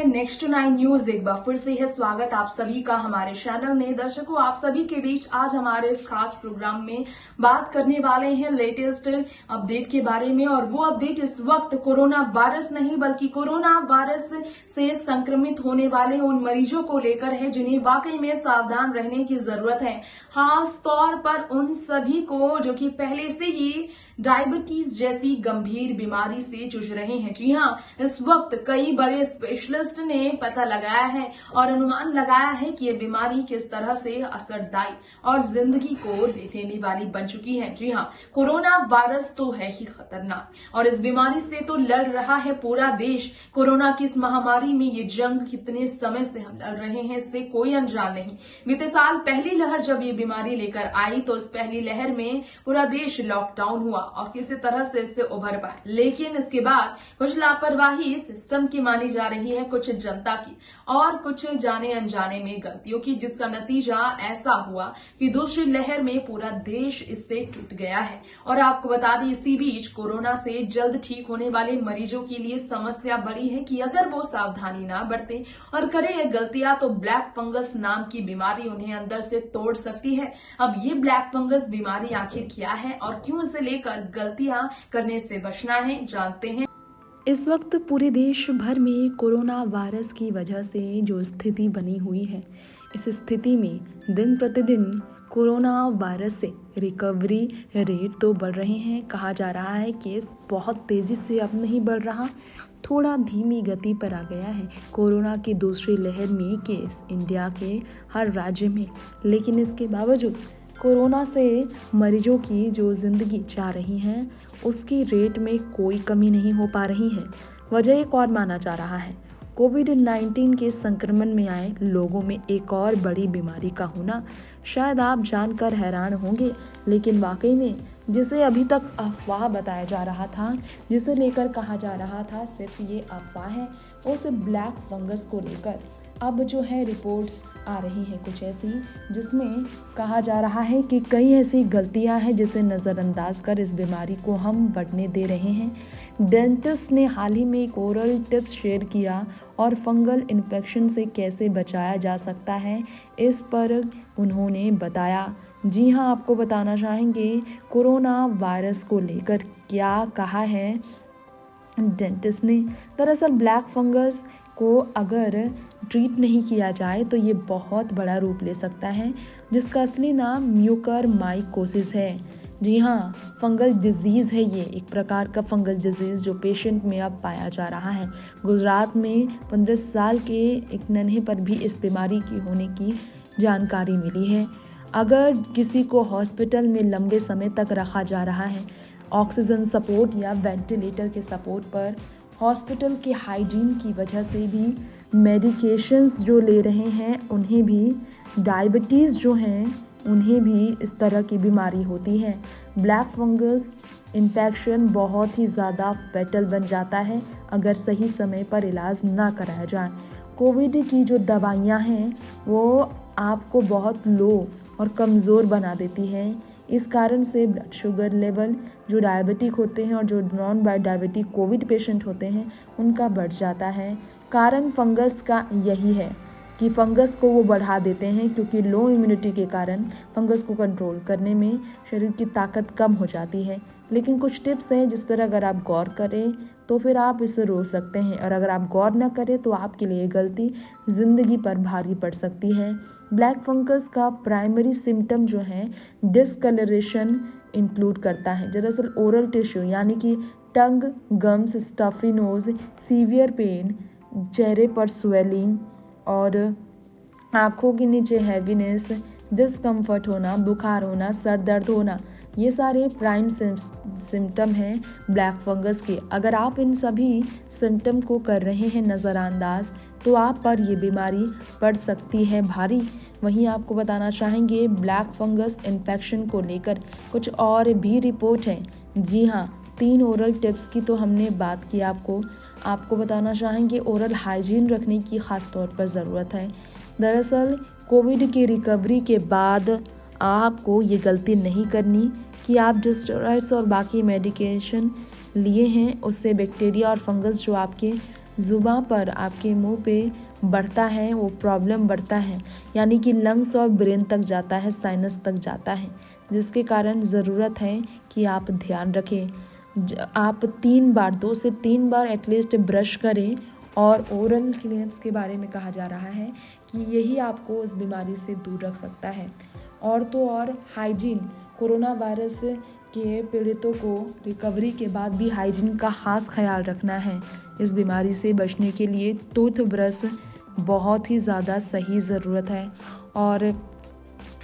हैं next to 9 news. एक बार फिर से है स्वागत आप सभी का हमारे चैनल में। दर्शकों, आप सभी के बीच आज हमारे इस खास प्रोग्राम में बात करने वाले हैं लेटेस्ट अपडेट के बारे में। और वो अपडेट इस वक्त कोरोना वायरस नहीं बल्कि कोरोना वायरस से संक्रमित होने वाले उन मरीजों को लेकर है जिन्हें वाकई में सावधान रहने की जरूरत है। खास तौर पर उन सभी को जो कि पहले से ही डायबिटीज जैसी गंभीर बीमारी से जूझ रहे हैं। जी हाँ, इस वक्त कई बड़े स्पेशलिस्ट ने पता लगाया है और अनुमान लगाया है कि ये बीमारी किस तरह से असरदायी और जिंदगी को ले लेने वाली बन चुकी है। जी हाँ, कोरोना वायरस तो है ही खतरनाक और इस बीमारी से तो लड़ रहा है पूरा देश। कोरोना की इस महामारी में ये जंग कितने समय से हम लड़ रहे हैं इससे कोई अनजान नहीं। बीते साल पहली लहर जब ये बीमारी लेकर आई तो इस पहली लहर में पूरा देश लॉकडाउन हुआ और किसी तरह से इससे उभर पाए, लेकिन इसके बाद कुछ लापरवाही सिस्टम की मानी जा रही है, कुछ जनता की और कुछ जाने अनजाने में गलतियों की, जिसका नतीजा ऐसा हुआ कि दूसरी लहर में पूरा देश इससे टूट गया है। और आपको बता दें, इसी बीच कोरोना से जल्द ठीक होने वाले मरीजों के लिए समस्या बड़ी है कि अगर वो सावधानी ना बरते और करे ये गलतियां तो ब्लैक फंगस नाम की बीमारी उन्हें अंदर से तोड़ सकती है। अब ये ब्लैक फंगस बीमारी आखिर क्या है और क्यों इसे लेकर गलतियां करने से बचना है, जानते हैं। इस वक्त पूरे देश भर में कोरोना वायरस की वजह से जो स्थिति बनी हुई है, इस स्थिति में दिन प्रतिदिन कोरोना वायरस से रिकवरी रेट तो बढ़ रहे हैं। कहा जा रहा है केस बहुत तेज़ी से अब नहीं बढ़ रहा, थोड़ा धीमी गति पर आ गया है कोरोना की दूसरी लहर में केस इंडिया के हर राज्य में। लेकिन इसके बावजूद कोरोना से मरीजों की जो ज़िंदगी जा रही है उसकी रेट में कोई कमी नहीं हो पा रही है। वजह एक और माना जा रहा है, कोविड-19 के संक्रमण में आए लोगों में एक और बड़ी बीमारी का होना। शायद आप जानकर हैरान होंगे, लेकिन वाकई में जिसे अभी तक अफवाह बताया जा रहा था, जिसे लेकर कहा जा रहा था सिर्फ ये अफवाह है, उस ब्लैक फंगस को लेकर अब जो है रिपोर्ट्स आ रही हैं कुछ ऐसी, जिसमें कहा जा रहा है कि कई ऐसी गलतियां हैं जिसे नज़रअंदाज कर इस बीमारी को हम बढ़ने दे रहे हैं। डेंटिस्ट ने हाल ही में एक ओरल टिप्स शेयर किया और फंगल इन्फेक्शन से कैसे बचाया जा सकता है इस पर उन्होंने बताया। जी हाँ, आपको बताना चाहेंगे कोरोना वायरस को लेकर क्या कहा है डेंटिस्ट ने। दरअसल ब्लैक फंगस को अगर ट्रीट नहीं किया जाए तो ये बहुत बड़ा रूप ले सकता है, जिसका असली नाम म्यूकरमाइकोसिस है। जी हाँ, फंगल डिजीज़ है ये, एक प्रकार का फंगल डिजीज़ जो पेशेंट में अब पाया जा रहा है। गुजरात में 15 साल के एक नन्हे पर भी इस बीमारी की होने की जानकारी मिली है। अगर किसी को हॉस्पिटल में लंबे समय तक रखा जा रहा है ऑक्सीजन सपोर्ट या वेंटिलेटर के सपोर्ट पर, हॉस्पिटल के हाइजीन की वजह से भी, मेडिकेशंस जो ले रहे हैं उन्हें भी, डायबिटीज़ जो हैं उन्हें भी इस तरह की बीमारी होती है। ब्लैक फंगस इन्फेक्शन बहुत ही ज़्यादा फैटल बन जाता है अगर सही समय पर इलाज ना कराया जाए। कोविड की जो दवाइयाँ हैं वो आपको बहुत लो और कमज़ोर बना देती हैं। इस कारण से ब्लड शुगर लेवल जो डायबिटिक होते हैं और जो नॉन डायबिटिक कोविड पेशेंट होते हैं उनका बढ़ जाता है। कारण फंगस का यही है कि फंगस को वो बढ़ा देते हैं, क्योंकि लो इम्यूनिटी के कारण फंगस को कंट्रोल करने में शरीर की ताकत कम हो जाती है। लेकिन कुछ टिप्स हैं जिस पर अगर आप गौर करें तो फिर आप इसे रोक सकते हैं, और अगर आप गौर न करें तो आपके लिए गलती ज़िंदगी पर भारी पड़ सकती है। ब्लैक फंगस का प्राइमरी सिम्टम जो है डिस्कलरेशन इंक्लूड करता है। दरअसल ओरल टिश्यू यानी कि tongue, gums, stuffy nose, severe pain, चेहरे पर स्वेलिंग और आँखों के नीचे हैवीनेस, डिस्कम्फर्ट होना, बुखार होना, सर दर्द होना, ये सारे प्राइम सिम्टम हैं ब्लैक फंगस के। अगर आप इन सभी सिम्टम को कर रहे हैं नज़रअंदाज तो आप पर ये बीमारी पड़ सकती है भारी। वहीं आपको बताना चाहेंगे ब्लैक फंगस इन्फेक्शन को लेकर कुछ और भी रिपोर्ट हैं। जी हाँ, 3 ओरल टिप्स की तो हमने बात की आपको बताना चाहेंगे ओरल हाइजीन रखने की ख़ास तौर पर ज़रूरत है। दरअसल कोविड की रिकवरी के बाद आपको ये गलती नहीं करनी कि आप जो स्टेरॉइड्स और बाकी मेडिकेशन लिए हैं उससे बैक्टीरिया और फंगस जो आपके जुबां पर आपके मुंह पे बढ़ता है, वो प्रॉब्लम बढ़ता है, यानी कि लंग्स और ब्रेन तक जाता है, साइनस तक जाता है, जिसके कारण ज़रूरत है कि आप ध्यान रखें। आप 3 बार 2 से 3 बार एटलीस्ट ब्रश करें। और ओरल क्लीनअप्स के बारे में कहा जा रहा है कि यही आपको उस बीमारी से दूर रख सकता है। और तो और हाइजीन, कोरोना वायरस के पीड़ितों को रिकवरी के बाद भी हाइजीन का खास ख्याल रखना है। इस बीमारी से बचने के लिए टूथब्रश बहुत ही ज़्यादा सही ज़रूरत है। और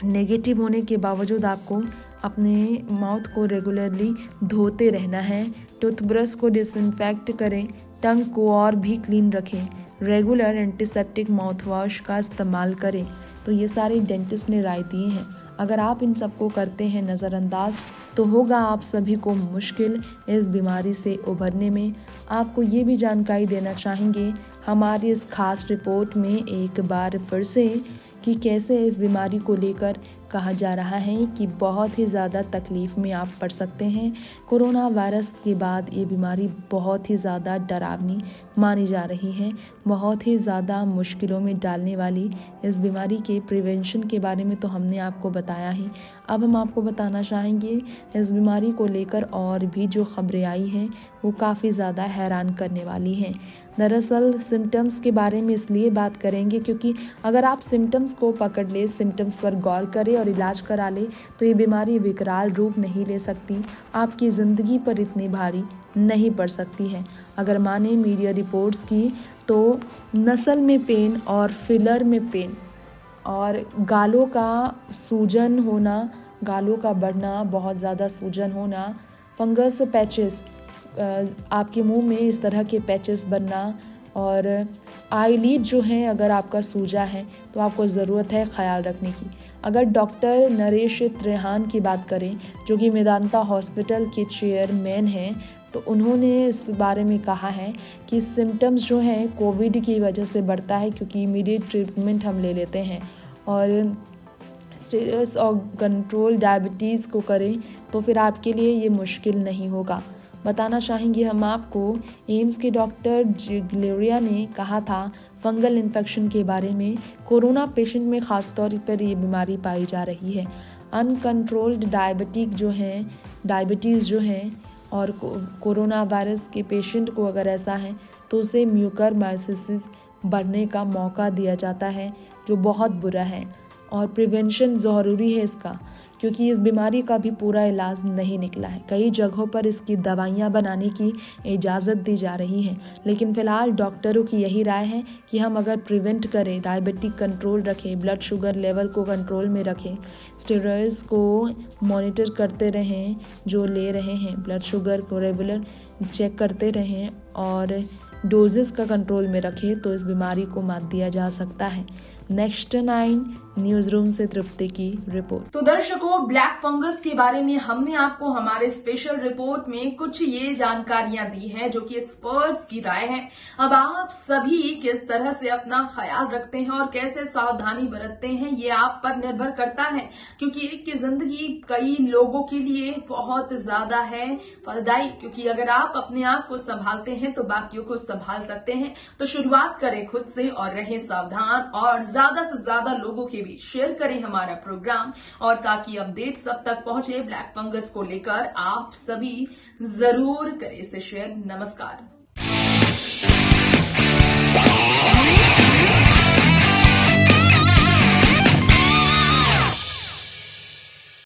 नेगेटिव होने के बावजूद आपको अपने माउथ को रेगुलरली धोते रहना है। टूथब्रश को डिसइंफेक्ट करें, टंग को और भी क्लीन रखें, रेगुलर एंटीसेप्टिक माउथ वॉश का इस्तेमाल करें। तो ये सारे डेंटिस्ट ने राय दिए हैं। अगर आप इन सबको करते हैं नज़रअंदाज, तो होगा आप सभी को मुश्किल इस बीमारी से उभरने में। आपको ये भी जानकारी देना चाहेंगे हमारी इस खास रिपोर्ट में एक बार फिर से कि कैसे इस बीमारी को लेकर कहा जा रहा है कि बहुत ही ज़्यादा तकलीफ़ में आप पड़ सकते हैं। कोरोना वायरस के बाद ये बीमारी बहुत ही ज़्यादा डरावनी मानी जा रही है, बहुत ही ज़्यादा मुश्किलों में डालने वाली। इस बीमारी के प्रिवेंशन के बारे में तो हमने आपको बताया ही। अब हम आपको बताना चाहेंगे इस बीमारी को लेकर और भी जो खबरें आई हैं वो काफ़ी ज़्यादा हैरान करने वाली हैं। दरअसल सिम्टम्स के बारे में इसलिए बात करेंगे क्योंकि अगर आप सिम्टम्स को पकड़ ले, सिम्टम्स पर गौर करें और इलाज करा ले, तो ये बीमारी विकराल रूप नहीं ले सकती, आपकी ज़िंदगी पर इतनी भारी नहीं पड़ सकती है। अगर माने मीडिया रिपोर्ट्स की, तो नसल में पेन और फिलर में पेन और गालों का सूजन होना, गालों का बढ़ना, बहुत ज़्यादा सूजन होना, फंगस पैचेस, आपके मुंह में इस तरह के पैचेस बनना, और आईलिड जो हैं अगर आपका सूजा है तो आपको ज़रूरत है ख्याल रखने की। अगर डॉक्टर नरेश त्रेहान की बात करें, जो कि मेदांता हॉस्पिटल के चेयरमैन हैं, तो उन्होंने इस बारे में कहा है कि सिम्टम्स जो हैं कोविड की वजह से बढ़ता है क्योंकि इमीडिएट ट्रीटमेंट हम ले लेते हैं। और स्टेरस और कंट्रोल डायबिटीज़ को करें तो फिर आपके लिए ये मुश्किल नहीं होगा। बताना चाहेंगे हम आपको, एम्स के डॉक्टर ग्लोरिया ने कहा था फंगल इन्फेक्शन के बारे में। कोरोना पेशेंट में ख़ास तौर पर ये बीमारी पाई जा रही है। अनकंट्रोल्ड डायबिटीज़ जो हैं और कोरोना वायरस के पेशेंट को अगर ऐसा है तो उसे म्यूकरमाइकोसिस बढ़ने का मौका दिया जाता है, जो बहुत बुरा है। और प्रिवेंशन ज़रूरी है इसका, क्योंकि इस बीमारी का भी पूरा इलाज नहीं निकला है। कई जगहों पर इसकी दवाइयाँ बनाने की इजाज़त दी जा रही है, लेकिन फ़िलहाल डॉक्टरों की यही राय है कि हम अगर प्रिवेंट करें, डायबिटिक कंट्रोल रखें, ब्लड शुगर लेवल को कंट्रोल में रखें, स्टेरॉइड्स को मॉनिटर करते रहें जो ले रहे हैं, ब्लड शुगर को रेगुलर चेक करते रहें और डोजेस का कंट्रोल में रखें, तो इस बीमारी को मात दिया जा सकता है। नेक्स्ट 9 न्यूज रूम से तृप्ति की रिपोर्ट। तो दर्शकों, ब्लैक फंगस के बारे में हमने आपको हमारे स्पेशल रिपोर्ट में कुछ ये जानकारियां दी हैं जो कि एक्सपर्ट्स की राय है। अब आप सभी किस तरह से अपना ख्याल रखते हैं और कैसे सावधानी बरतते हैं, ये आप पर निर्भर करता है, क्योंकि एक की जिंदगी कई लोगों के लिए बहुत ज्यादा है फलदायी। क्योंकि अगर आप अपने आप को संभालते हैं तो बाकियों को संभाल सकते हैं। तो शुरुआत करें खुद से और रहें सावधान, और ज्यादा से ज्यादा लोगों के बीच शेयर करें हमारा प्रोग्राम, और ताकि अपडेट सब तक पहुंचे ब्लैक फंगस को लेकर आप सभी जरूर करें इसे शेयर। नमस्कार।